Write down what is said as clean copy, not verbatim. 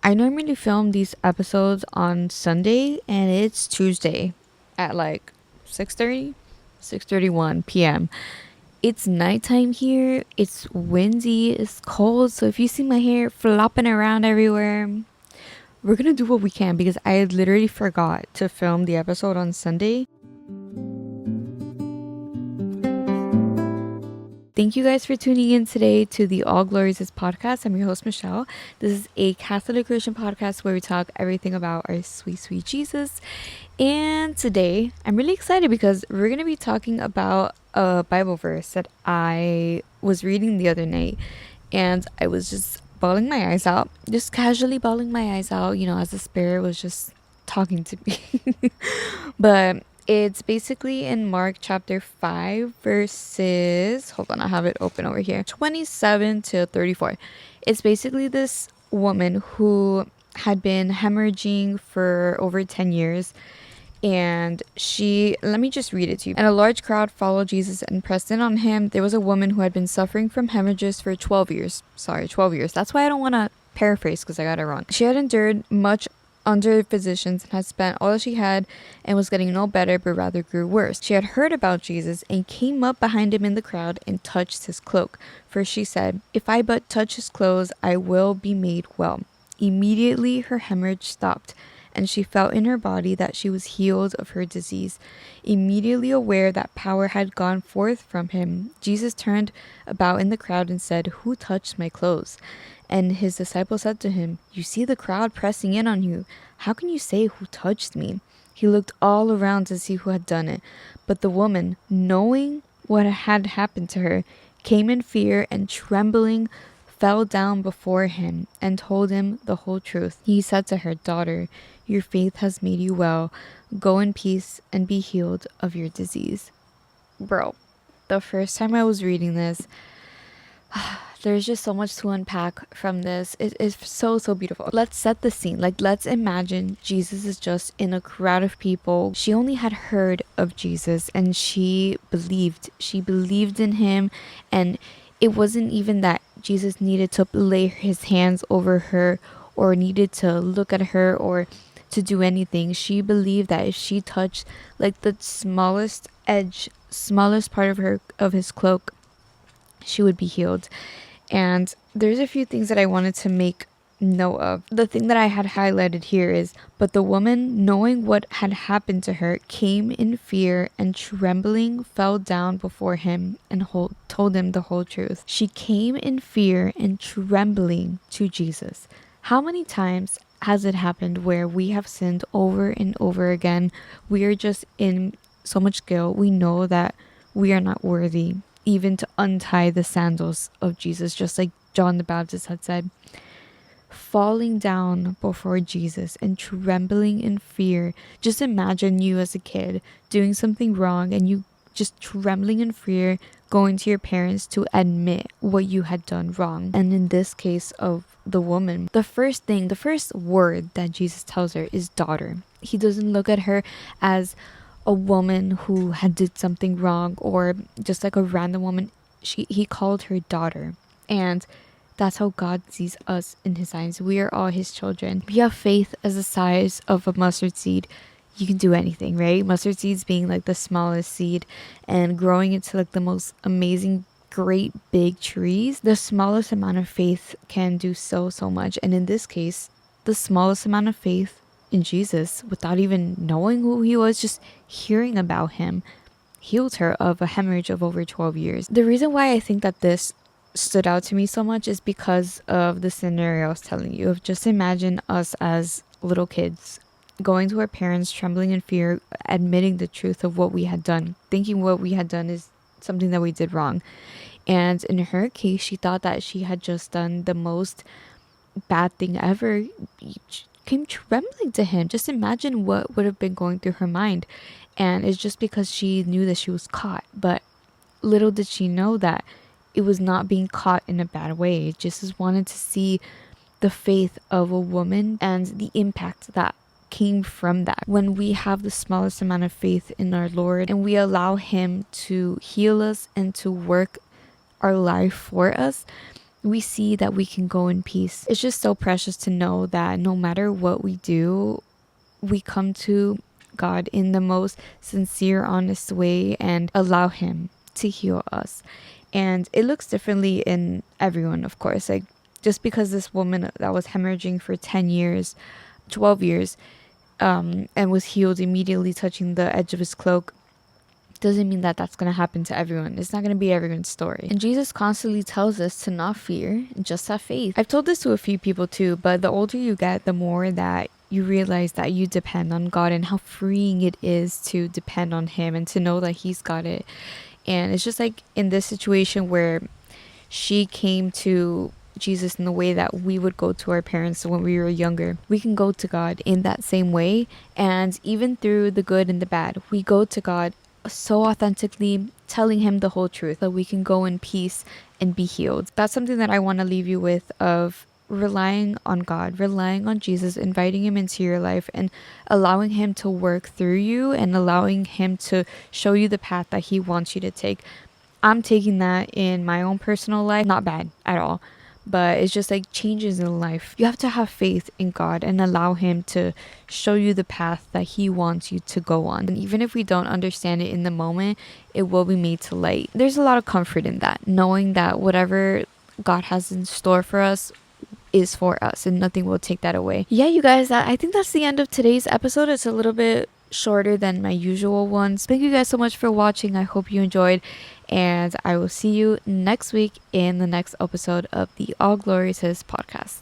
I normally film these episodes on Sunday and it's Tuesday at like 6:30, 6:31 p.m. It's nighttime here. It's windy, it's cold. So if you see my hair flopping around everywhere, we're going to do what we can because I literally forgot to film the episode on Sunday. Thank you guys for tuning in today to the All Glories is podcast. I'm your host, Michelle. This is a Catholic Christian podcast where we talk everything about our sweet, sweet Jesus. And today, I'm really excited because we're going to be talking about a Bible verse that I was reading the other night. And I was just bawling my eyes out, just casually bawling my eyes out, as the Spirit was just talking to me. But it's basically in Mark chapter 5 verses, hold on, I have it open over here, 27 to 34. It's basically this woman who had been hemorrhaging for over 10 years. And let me just read it to you. And a large crowd followed Jesus and pressed in on him. There was a woman who had been suffering from hemorrhages for 12 years. 12 years. That's why I don't want to paraphrase because I got it wrong. She had endured much under physicians and had spent all she had and was getting no better but rather grew worse. She had heard about Jesus and came up behind him in the crowd and touched his cloak. For she said, "If I but touch his clothes, I will be made well." Immediately her hemorrhage stopped, and she felt in her body that she was healed of her disease. Immediately aware that power had gone forth from him, Jesus turned about in the crowd and said, "Who touched my clothes?" And his disciples said to him, "You see the crowd pressing in on you. How can you say, 'Who touched me?'" He looked all around to see who had done it. But the woman, knowing what had happened to her, came in fear and trembling, fell down before him and told him the whole truth. He said to her, "Daughter, your faith has made you well. Go in peace and be healed of your disease." Bro, the first time I was reading this, there's just so much to unpack from this. It is so beautiful. Let's set the scene. Let's imagine Jesus is just in a crowd of people. She only had heard of Jesus and she believed in him, and it wasn't even that Jesus needed to lay his hands over her or needed to look at her or to do anything. She believed that if she touched the smallest part of his cloak, she would be healed. And there's a few things that I wanted to make note of. The thing that I had highlighted here is, but the woman, knowing what had happened to her, came in fear and trembling fell down before him and told him the whole truth. She came in fear and trembling to Jesus. How many times has it happened where we have sinned over and over again? We are just in so much guilt. We know that we are not worthy even to untie the sandals of Jesus, just like John the Baptist had said. Falling down before Jesus and trembling in fear. Just imagine you as a kid doing something wrong and you just trembling in fear, going to your parents to admit what you had done wrong. And in this case of the woman, the first word that Jesus tells her is daughter. He doesn't look at her as a woman who had did something wrong or just like a random woman. He called her daughter. And that's how God sees us in his eyes. We are all his children. If you have faith as the size of a mustard seed, you can do anything, right? Mustard seeds being the smallest seed and growing into the most amazing, great big trees. The smallest amount of faith can do so much. And in this case, the smallest amount of faith in Jesus, without even knowing who he was, just hearing about him, healed her of a hemorrhage of over 12 years. The reason why I think that this stood out to me so much is because of the scenario I was telling you. Just imagine us as little kids going to our parents, trembling in fear, admitting the truth of what we had done, thinking what we had done is something that we did wrong. And in her case, she thought that she had just done the most bad thing ever. She came trembling to him. Just imagine what would have been going through her mind. And it's just because she knew that she was caught. But little did she know that it was not being caught in a bad way. Jesus wanted to see the faith of a woman and the impact that came from that. When we have the smallest amount of faith in our Lord and we allow him to heal us and to work our life for us, we see that we can go in peace. It's just so precious to know that no matter what we do, we come to God in the most sincere, honest way and allow Him to heal us. And it looks differently in everyone, of course. Like, just because this woman that was hemorrhaging for 10 years, 12 years, and was healed immediately touching the edge of his cloak, doesn't mean that that's going to happen to everyone. It's not going to be everyone's story. And Jesus constantly tells us to not fear and just have faith. I've told this to a few people too, but the older you get, the more that you realize that you depend on God and how freeing it is to depend on Him and to know that He's got it. And it's just like in this situation where she came to Jesus in the way that we would go to our parents when we were younger. We can go to God in that same way. And even through the good and the bad, we go to God so authentically, telling Him the whole truth, that we can go in peace and be healed. That's something that I want to leave you with, of relying on God, relying on Jesus, inviting Him into your life and allowing Him to work through you and allowing Him to show you the path that He wants you to take. I'm taking that in my own personal life. Not bad at all, but it's just like changes in life. You have to have faith in God and allow Him to show you the path that He wants you to go on. And even if we don't understand it in the moment, it will be made to light. There's a lot of comfort in that, knowing that whatever God has in store for us is for us and nothing will take that away. Yeah, you guys, I think that's the end of today's episode. It's a little bit shorter than my usual ones. Thank you guys so much for watching. I hope you enjoyed, and I will see you next week in the next episode of the All Glory to His podcast.